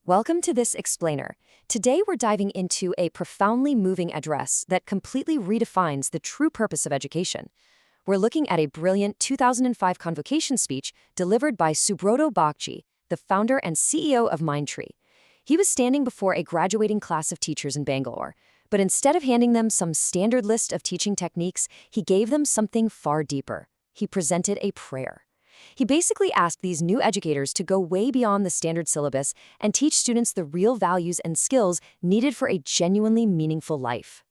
Welcome to this explainer. Today we're diving into a profoundly moving address that completely redefines the true purpose of education. We're looking at a brilliant 2005 convocation speech delivered by Subroto Bhakji, the founder and CEO of Mindtree. He was standing before a graduating class of teachers in Bangalore, but instead of handing them some standard list of teaching techniques, he gave them something far deeper. He presented a prayer. He basically asked these new educators to go way beyond the standard syllabus and teach students the real values and skills needed for a genuinely meaningful life.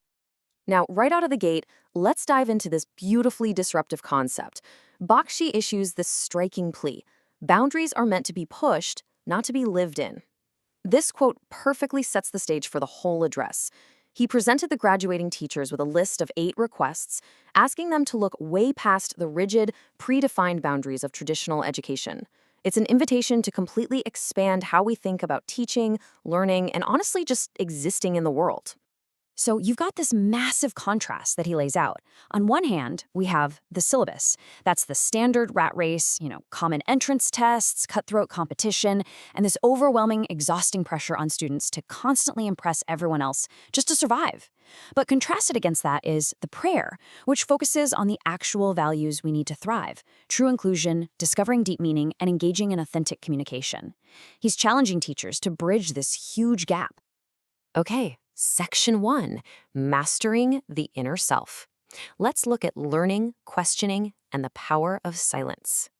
Now, right out of the gate, let's dive into this beautifully disruptive concept. Bakshi issues this striking plea: boundaries are meant to be pushed, not to be lived in. This quote perfectly sets the stage for the whole address. He presented the graduating teachers with a list of 8 requests, asking them to look way past the rigid, predefined boundaries of traditional education. It's an invitation to completely expand how we think about teaching, learning, and honestly just existing in the world. So you've got this massive contrast that he lays out. On one hand, we have the syllabus. That's the standard rat race, common entrance tests, cutthroat competition, and this overwhelming, exhausting pressure on students to constantly impress everyone else just to survive. But contrasted against that is the prayer, which focuses on the actual values we need to thrive: true inclusion, discovering deep meaning, and engaging in authentic communication. He's challenging teachers to bridge this huge gap. Okay. Section 1, Mastering the Inner Self. Let's look at learning, questioning, and the power of silence.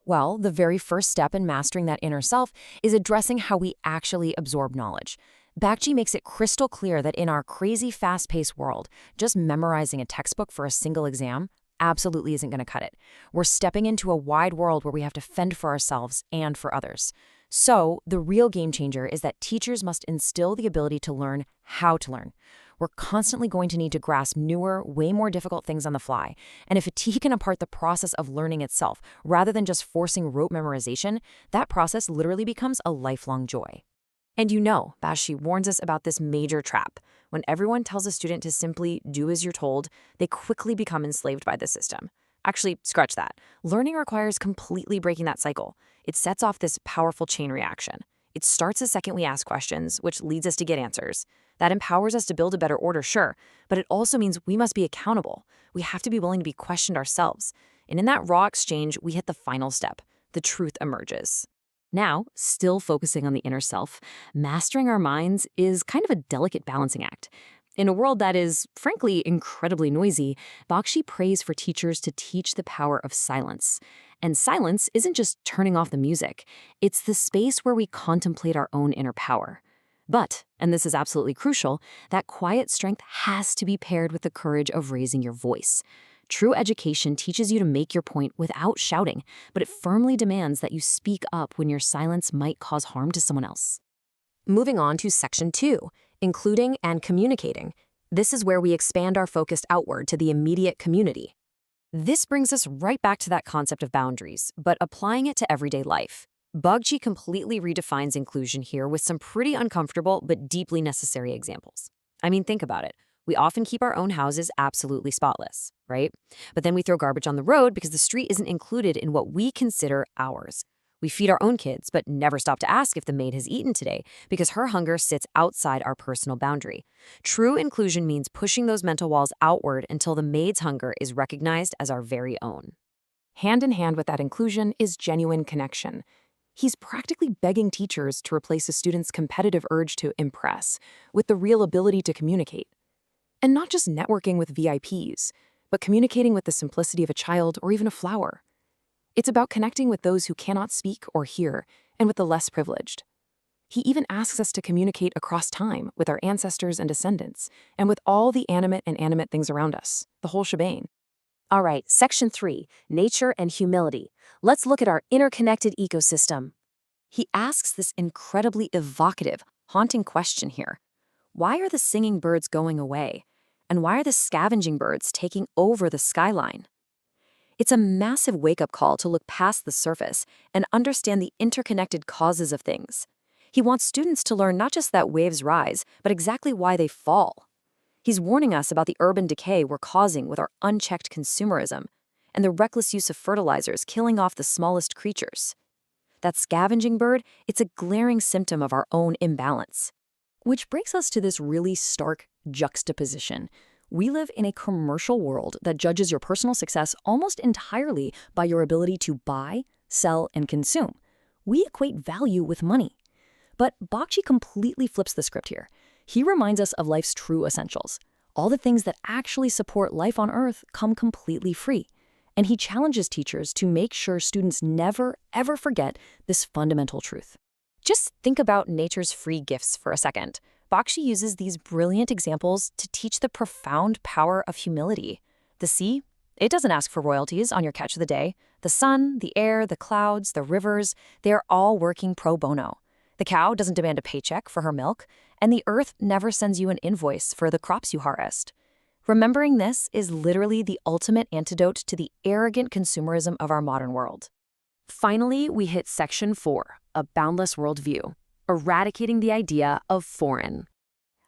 Well, the very first step in mastering that inner self is addressing how we actually absorb knowledge. Bakji makes it crystal clear that in our crazy, fast-paced world, just memorizing a textbook for a single exam absolutely isn't going to cut it. We're stepping into a wide world where we have to fend for ourselves and for others. So, the real game changer is that teachers must instill the ability to learn how to learn. We're constantly going to need to grasp newer, way more difficult things on the fly. And if a teacher can impart the process of learning itself, rather than just forcing rote memorization, that process literally becomes a lifelong joy. And Bakshi warns us about this major trap. When everyone tells a student to simply do as you're told, they quickly become enslaved by the system. Actually, scratch that. Learning requires completely breaking that cycle. It sets off this powerful chain reaction. It starts the second we ask questions, which leads us to get answers. That empowers us to build a better order, sure, but it also means we must be accountable. We have to be willing to be questioned ourselves. And in that raw exchange, we hit the final step. The truth emerges. Now, still focusing on the inner self, mastering our minds is kind of a delicate balancing act. In a world that is, frankly, incredibly noisy, Bakshi prays for teachers to teach the power of silence. And silence isn't just turning off the music. It's the space where we contemplate our own inner power. But, and this is absolutely crucial, that quiet strength has to be paired with the courage of raising your voice. True education teaches you to make your point without shouting, but it firmly demands that you speak up when your silence might cause harm to someone else. Moving on to Section 2, Including and Communicating. This is where we expand our focus outward to the immediate community. This brings us right back to that concept of boundaries, but applying it to everyday life. Bhakji completely redefines inclusion here with some pretty uncomfortable but deeply necessary examples. I mean, think about it. We often keep our own houses absolutely spotless, right? But then we throw garbage on the road because the street isn't included in what we consider ours. We feed our own kids, but never stop to ask if the maid has eaten today because her hunger sits outside our personal boundary. True inclusion means pushing those mental walls outward until the maid's hunger is recognized as our very own. Hand in hand with that inclusion is genuine connection. He's practically begging teachers to replace a student's competitive urge to impress with the real ability to communicate. And not just networking with VIPs, but communicating with the simplicity of a child or even a flower. It's about connecting with those who cannot speak or hear, and with the less privileged. He even asks us to communicate across time with our ancestors and descendants, and with all the animate and inanimate things around us, the whole shebang. All right, Section 3, Nature and Humility. Let's look at our interconnected ecosystem. He asks this incredibly evocative, haunting question here. Why are the singing birds going away? And why are the scavenging birds taking over the skyline? It's a massive wake-up call to look past the surface and understand the interconnected causes of things. He wants students to learn not just that waves rise, but exactly why they fall. He's warning us about the urban decay we're causing with our unchecked consumerism and the reckless use of fertilizers killing off the smallest creatures. that scavenging bird, it's a glaring symptom of our own imbalance. Which brings us to this really stark juxtaposition. We live in a commercial world that judges your personal success almost entirely by your ability to buy, sell, and consume. We equate value with money. But Bakshi completely flips the script here. He reminds us of life's true essentials. All the things that actually support life on Earth come completely free. And he challenges teachers to make sure students never, ever forget this fundamental truth. Just think about nature's free gifts for a second. Bakshi uses these brilliant examples to teach the profound power of humility. The sea, it doesn't ask for royalties on your catch of the day. The sun, the air, the clouds, the rivers, they are all working pro bono. The cow doesn't demand a paycheck for her milk, and the earth never sends you an invoice for the crops you harvest. Remembering this is literally the ultimate antidote to the arrogant consumerism of our modern world. Finally, we hit Section 4, a boundless worldview, eradicating the idea of foreign.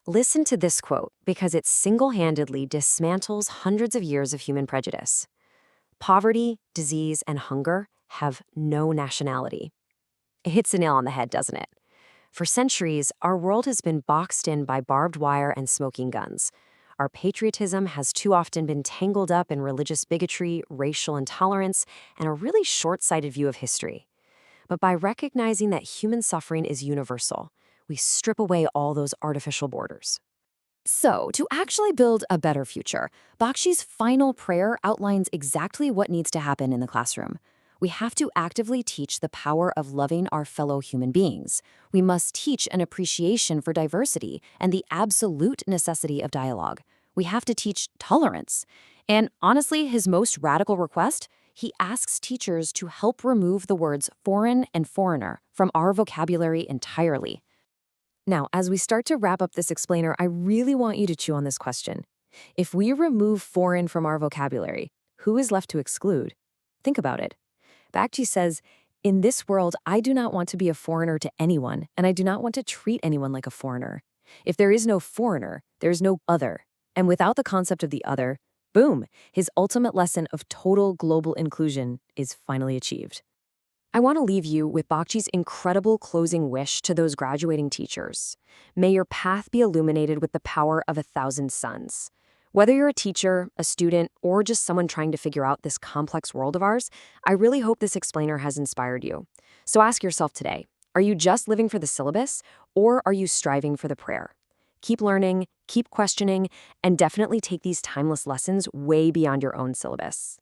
Listen to this quote because it single-handedly dismantles hundreds of years of human prejudice. Poverty, disease, and hunger have no nationality. It hits the nail on the head, doesn't it? For centuries, our world has been boxed in by barbed wire and smoking guns. Our patriotism has too often been tangled up in religious bigotry, racial intolerance, and a really short-sighted view of history. But by recognizing that human suffering is universal, we strip away all those artificial borders. So, to actually build a better future, Bakshi's final prayer outlines exactly what needs to happen in the classroom. We have to actively teach the power of loving our fellow human beings. We must teach an appreciation for diversity and the absolute necessity of dialogue. We have to teach tolerance. And honestly, his most radical request, he asks teachers to help remove the words foreign and foreigner from our vocabulary entirely. Now, as we start to wrap up this explainer, I really want you to chew on this question. If we remove foreign from our vocabulary, who is left to exclude? Think about it. Bakshi says, in this world, I do not want to be a foreigner to anyone, and I do not want to treat anyone like a foreigner. If there is no foreigner, there is no other. And without the concept of the other, boom, his ultimate lesson of total global inclusion is finally achieved. I want to leave you with Bakshi's incredible closing wish to those graduating teachers. May your path be illuminated with the power of 1,000 suns. Whether you're a teacher, a student, or just someone trying to figure out this complex world of ours, I really hope this explainer has inspired you. So ask yourself today, are you just living for the syllabus, or are you striving for the prayer? Keep learning, keep questioning, and definitely take these timeless lessons way beyond your own syllabus.